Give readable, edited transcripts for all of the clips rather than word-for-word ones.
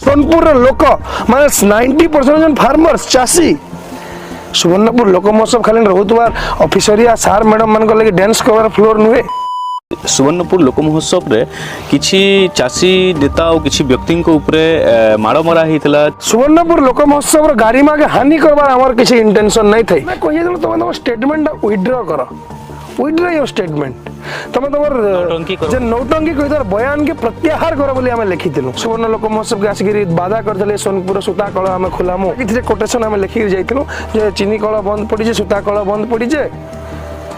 सोनपुर लोक माने 90% फार्मर्स चाषी सुवर्णपुर लोक महोत्सव खाली रोहुतबार ऑफिसरिया सार मैडम मान लगे डांस कवर फ्लोर नुहे। सुवर्णपुर लोक महोत्सव रे किछि चाषी नेता और किछि व्यक्ति को ऊपरे माड़ मरा हितला। सुवर्णपुर लोक महोत्सव रो गाड़ी मागे हानि करबार हमर किछि इंटेंशन नै थई। मैं कहि देलो तुम स्टेटमेंट विथड्रॉ करो, विथड्रॉ योर स्टेटमेंट। तुम जे नौटंकी कहिदार बयान के प्रत्याहार करो बोली हमें लिखिथिलु। सुवर्ण लोक महोत्सव के आसिकरी बाधा करथले सोनपुर सूता कଳ हमें खुलामु किछि कोटेशन हमें लिखि जाइथिलु जे चीनी कଳ बंद पड़ी जे सूता कଳ बंद पड़ी जे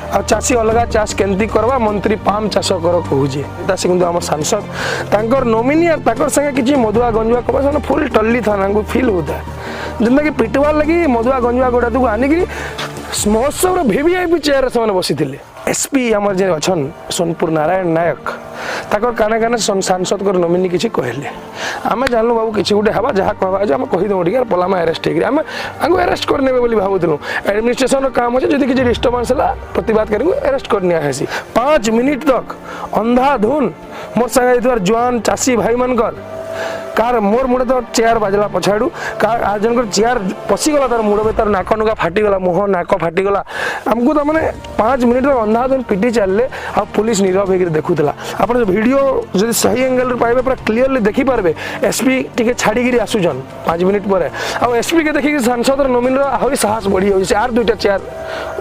आ चाषी अलगा चाष केंती करवा मंत्री पाम चाष कर कहूजे तासी किंतु हमर सांसद तांकर नोमिनी और ताकर संगे किछि मधुआ गंजुआ कबसन फुल टल्ली थाना को फील होता जिंदा कि पिटवा लगी मधुआ गंजुआ गोडा तू आनी कि महोत्सव रो वीवीआईपी चेयर से बसिथिले। एसपी हमर जे अछन सोनपुर नारायण नायक ताकर काने काने सांसद कर नोमिनी किछि कहले आमे जानलो बाबू किछि गुटे हवा जहा कहबा जे हम कहि दो टिके पलामा अरेस्ट हेकरी आमे आगु अरेस्ट करने बोली भाबुतनु। एडमिनिस्ट्रेशन रो काम होचे जदी किछि डिस्टर्बेंस हला प्रतिवाद करिगु अरेस्ट करनिया हेसी। 5 मिनिट तक अंधाधुन मोर संगे इतवार जवान चासी भाई मनकर कार मोर मुड़े तो चेयर बाजला पछाड़ू कार आज जनकर चेयर पसी गला तार मुड़ तार नाक नुका फाटी गला मुह नाक फाटी गला हमको तो माने 5 मिनिट तक अंधाधुन पिटी चलले आ पुलिस नीरव होकर देखुतला। आपण वीडियो जदी सही एंगल रे पाइबे पूरा क्लियरली देखि पारबे। एसपी टिके छाड़ी गिरी आसुजन 5 मिनिट परे आ एसपी के देखि सांसद रो नोमिनी रो आहुरी साहस बढ़ी होई आर दुटा चेयर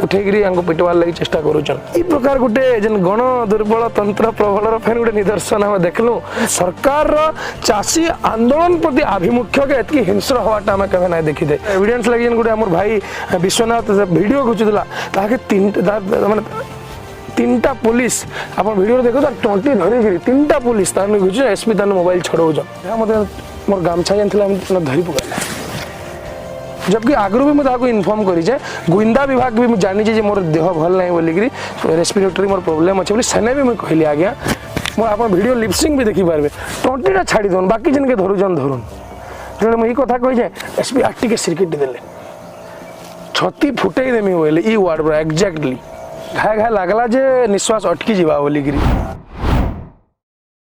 उठे गिरी अंग पिटवार लागि चेष्टा करूचन। ई प्रकार गुटे जन गण दुर्बल तंत्र प्रबल रो फेन गुटे निदर्शन हम देखलु। सरकार रो चासी आंदोलन प्रति आभिमुख्य के एतकी हिंस्र हवाटा हमें कभी ना देखी दे। एविडेंस लगी गोटे हमर भाई विश्वनाथ वीडियो घुचुला ताके तीनटा पुलिस आप वीडियो देखो तो टंटी धरी तीनटा पुलिस तार घुचु एसपी तार मोबाइल छड़ौज मोर गामछा जानला धरी पकाला जबकि आगरू भी मुझे इनफॉर्म करी गुइंदा विभाग भी जानी मोर देह भल ना बोलिकी रेस्पिरेटरी मोर प्रोब्लेम अच्छे सेने भी मुझे कहली आज्ञा मोर आप वीडियो लिपसिंग भी देखी पारे टंटीटा छाड़ी दौन बाकी जन के धरुजन धरुन जो मुझे कथा कही एसपी आर टी सिरकिट देले छती फुटई देमी बोले ई वार्ड एक्जाक्टली घाए घाए लगला जे निश्वास अटकी जीवा बोलिकी।